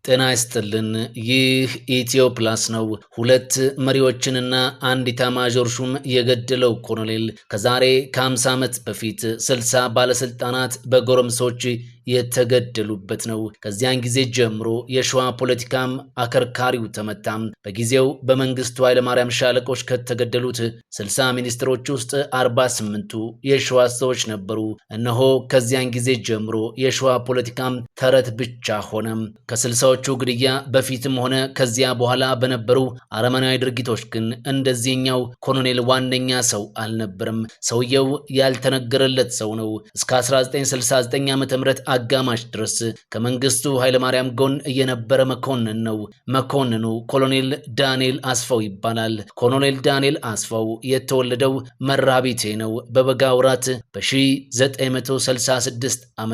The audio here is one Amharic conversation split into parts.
ጤና ይስጥልን። ይህ ኢትዮ ፕላስ ነው። ሁለት መሪዎችንና አንድ ኢታማዦር ሹም የገደለው ኮሎኔል ከዛሬ ከ50 ዓመት በፊት 60 ባለስልጣናት በጎረምሶች የተገደሉበት ነው። ከዚያን ጊዜ ጀምሮ የሸዋ ፖለቲካም አከርካሪው ተመታም። በጊዜው በመንግስቱ ኃይለማርያም ሻለቆች ከተገደሉት 60 ሚኒስትሮች ውስጥ 48ቱ የሸዋ ሰዎች ነበሩ። እነሆ ከዚያን ጊዜ ጀምሮ የሸዋ ፖለቲካም ተረት ብቻ ሆነም። ከ60ዎቹ ግድያ በፊትም ሆነ ከዚያ በኋላ በነበሩ አረመናዊ ድርጊቶች ግን እንደዚህኛው ኮሎኔል ዋነኛ ሰው አልነበረም። ሰውየው ያልተነገረለት ሰው ነው። እስከ 1969 ዓ.ም አጋማሽ ድረስ ከመንግስቱ ኃይለማርያም ጎን የነበረ መኮንን ነው። መኮንኑ ኮሎኔል ዳንኤል አስፋው ይባላል። ኮሎኔል ዳንኤል አስፋው የተወለደው መራቢቴ ነው። በበጋ ወራት በ1966 ዓ.ም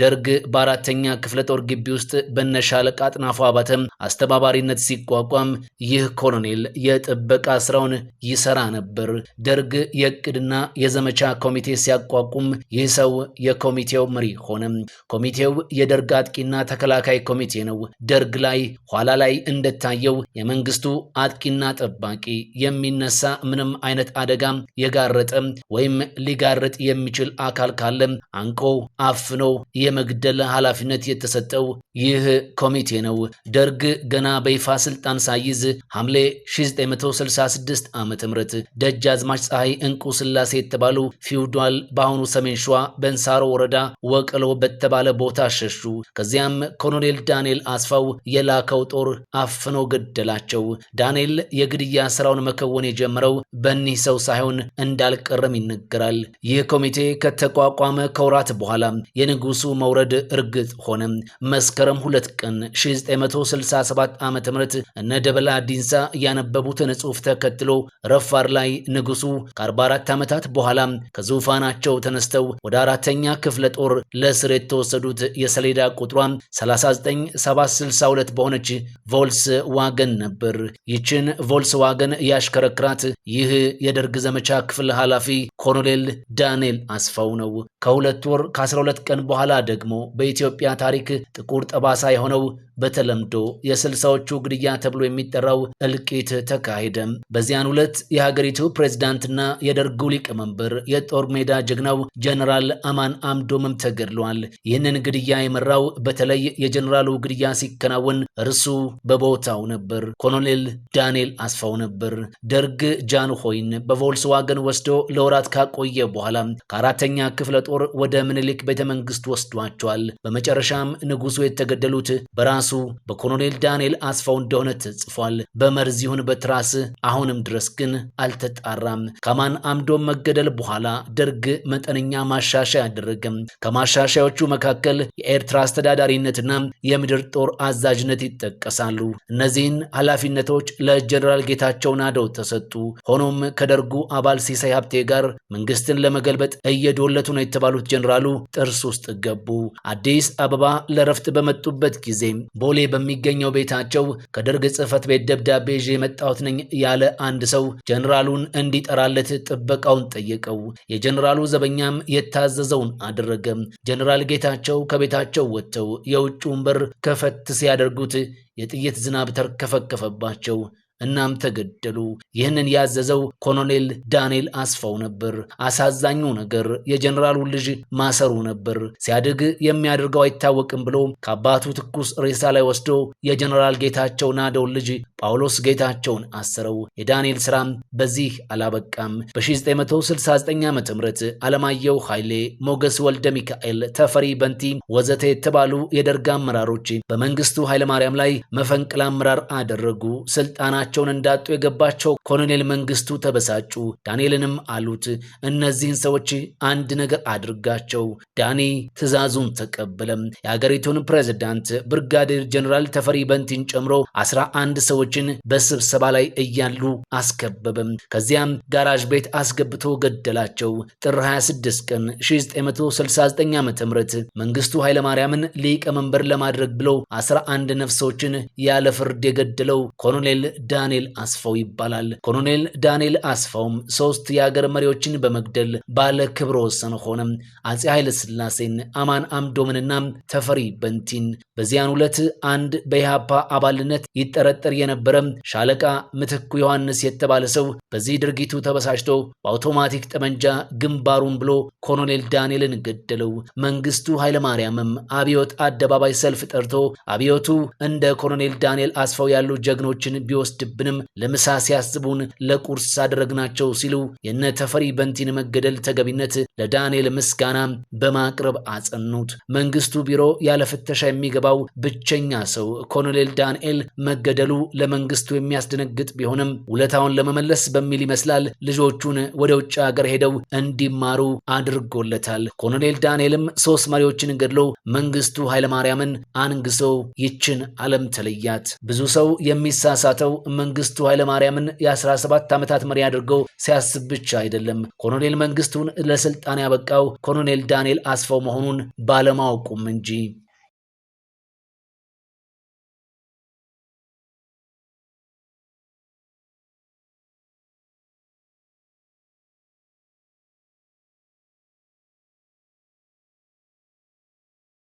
ደርግ በአራተኛ ክፍለ ጦር ግቢ ውስጥ በነሻለቃ አጥናፉ አባተም አስተባባሪነት ሲቋቋም ይህ ኮሎኔል የጥበቃ ስራውን ይሰራ ነበር። ደርግ የእቅድና የዘመቻ ኮሚቴ ሲያቋቁም ይህ ሰው የኮሚቴው መሪ ሆነ። ኮሚቴው የደርግ አጥቂና ተከላካይ ኮሚቴ ነው። ደርግ ላይ ኋላ ላይ እንደታየው የመንግስቱ አጥቂና ጠባቂ የሚነሳ ምንም አይነት አደጋ የጋረጠ ወይም ሊጋረጥ የሚችል አካል ካለ አንቆ አፍኖ የመግደል ኃላፊነት የተሰጠው ይህ ኮሚቴ ነው። ደርግ ገና በይፋ ስልጣን ሳይዝ ሐምሌ 1966 ዓ.ም ደጃዝማች ፀሐይ እንቁ ስላሴ የተባሉ ፊውዳል በአሁኑ ሰሜን ሸዋ በእንሳሮ ወረዳ ወቀሎ በተባለ ቦታ ሸሹ። ከዚያም ኮሎኔል ዳንኤል አስፋው የላከው ጦር አፍኖ ገደላቸው። ዳንኤል የግድያ ስራውን መከወን የጀመረው በእኒህ ሰው ሳይሆን እንዳልቀረም ይነገራል። ይህ ኮሚቴ ከተቋቋመ ከወራት በኋላ የንጉሱ መውረድ እርግጥ ሆነ። መስከረም 2 ቀን 1967 ዓ.ም እነ ደበላ ዲንሳ ያነበቡትን ጽሑፍ ተከትሎ ረፋር ላይ ንጉሱ ከ44 ዓመታት በኋላ ከዙፋናቸው ተነስተው ወደ አራተኛ ክፍለ ጦር ለስር የተወሰዱት የሰሌዳ ቁጥሯ 39762 በሆነች ቮልስ ዋገን ነበር። ይችን ቮልስ ዋገን ያሽከረክራት ይህ የደርግ ዘመቻ ክፍል ኃላፊ ኮሎኔል ዳንኤል አስፋው ነው። ከ2 ወር ከ12 ቀን በኋላ ደግሞ በኢትዮጵያ ታሪክ ጥቁር ጠባሳ የሆነው በተለምዶ የ60ዎቹ ግድያ ተብሎ የሚጠራው እልቂት ተካሄደ። በዚያን ዕለት የሀገሪቱ ፕሬዝዳንትና የደርጉ ሊቀመንበር የጦር ሜዳ ጀግናው ጀነራል አማን አምዶምም ተገድለዋል። ይህንን ግድያ የመራው በተለይ የጀነራሉ ግድያ ሲከናወን እርሱ በቦታው ነበር። ኮሎኔል ዳንኤል አስፋው ነበር። ደርግ ጃንሆይን በቮልስዋገን ወስዶ ለወራት ካቆየ በኋላ ከአራተኛ ክፍለ ጦር ወደ ምኒልክ ቤተመንግስት ወስዷቸዋል። በመጨረሻም ንጉሱ የተገደሉት በራሱ በኮሎኔል ዳንኤል አስፋው እንደሆነ ተጽፏል። በመርዝ ይሁን በትራስ አሁንም ድረስ ግን አልተጣራም። ከአማን አምዶም መገደል በኋላ ደርግ መጠነኛ ማሻሻያ አደረገም። ከማሻሻያዎቹ መካከል የኤርትራ አስተዳዳሪነትና የምድር ጦር አዛዥነት ይጠቀሳሉ። እነዚህን ኃላፊነቶች ለጀነራል ጌታቸው ናደው ተሰጡ። ሆኖም ከደርጉ አባል ሲሳይ ሀብቴ ጋር መንግስትን ለመገልበጥ እየዶለቱ ነው የተባሉት ጀነራሉ ጥርስ ውስጥ ገቡ። አዲስ አበባ ለረፍት በመጡበት ጊዜ ቦሌ በሚገኘው ቤታቸው ከደርግ ጽሕፈት ቤት ደብዳቤ ይዤ የመጣሁት ነኝ ያለ አንድ ሰው ጀነራሉን እንዲጠራለት ጥበቃውን ጠየቀው። የጀነራሉ ዘበኛም የታዘዘውን አደረገ። ጀነራል ጌታቸው ከቤታቸው ወጥተው የውጭውን በር ከፈት ሲያደርጉት የጥይት ዝናብ ተርከፈከፈባቸው። እናም ተገደሉ። ይህንን ያዘዘው ኮሎኔል ዳንኤል አስፋው ነበር። አሳዛኙ ነገር የጀነራሉ ልጅ ማሰሩ ነበር። ሲያድግ የሚያደርገው አይታወቅም ብሎ ከአባቱ ትኩስ ሬሳ ላይ ወስዶ የጀነራል ጌታቸው ናደው ልጅ ጳውሎስ ጌታቸውን አሰረው። የዳንኤል ስራም በዚህ አላበቃም። በ1969 ዓ.ም አለማየሁ ኃይሌ፣ ሞገስ ወልደ ሚካኤል፣ ተፈሪ በንቲ ወዘተ የተባሉ የደርግ አመራሮች በመንግስቱ ኃይለማርያም ላይ መፈንቅለ አመራር አደረጉ። ስልጣናቸውን እንዳጡ የገባቸው ኮሎኔል መንግስቱ ተበሳጩ። ዳንኤልንም አሉት እነዚህን ሰዎች አንድ ነገር አድርጋቸው። ዳኒ ትዕዛዙን ተቀበለም። የሀገሪቱን ፕሬዝዳንት ብርጋዴር ጀነራል ተፈሪ በንቲን ጨምሮ 11 ሰዎችን በስብሰባ ላይ እያሉ አስከበበም። ከዚያም ጋራዥ ቤት አስገብቶ ገደላቸው። ጥር 26 ቀን 1969 ዓ.ም መንግስቱ ኃይለማርያምን ሊቀመንበር ለማድረግ ብሎ 11 ነፍሶችን ያለ ፍርድ የገደለው ኮሎኔል ዳንኤል አስፋው ይባላል። ኮሎኔል ዳንኤል አስፋውም 3 የሀገር መሪዎችን በመግደል ባለ ክብረ ወሰን ሆነ። አፄ ኃይለ ሥላሴን፣ አማን አምዶምንና ተፈሪ በንቲን። በዚያን ዕለት አንድ በኢሃፓ አባልነት ይጠረጠር የነበረ ሻለቃ ምትኩ ዮሐንስ የተባለ ሰው በዚህ ድርጊቱ ተበሳጭቶ በአውቶማቲክ ጠመንጃ ግንባሩን ብሎ ኮሎኔል ዳንኤልን ገደለው። መንግስቱ ኃይለማርያምም አብዮት አደባባይ ሰልፍ ጠርቶ አብዮቱ እንደ ኮሎኔል ዳንኤል አስፋው ያሉ ጀግኖችን ቢወስድብንም ለምሳ ሲያስቡን ለቁርስ አደረግናቸው ሲሉ የነ ተፈሪ በንቲን መገደል ተገቢነት ለዳንኤል ምስጋና በማቅረብ አጸኑት። መንግስቱ ቢሮ ያለ ፍተሻ የሚገባው ብቸኛ ሰው ኮሎኔል ዳንኤል መገደሉ ለመንግስቱ የሚያስደነግጥ ቢሆንም ውለታውን ለመመለስ በሚል ይመስላል ልጆቹን ወደ ውጭ ሀገር ሄደው እንዲማሩ አድርጎለታል። ኮሎኔል ዳንኤልም 3 መሪዎችን ገድሎ መንግስቱ ኃይለማርያምን አንግሶ ይችን ዓለም ተለያት። ብዙ ሰው የሚሳሳተው መንግስቱ ኃይለማርያምን የ17 ዓመታት መሪ አድርገው ሲያስብ ብቻ አይደለም። ኮሎኔል መንግስቱን ለስልጣን ያበቃው ኮሎኔል ዳንኤል አስፋው መሆኑን ባለማወቁም እንጂ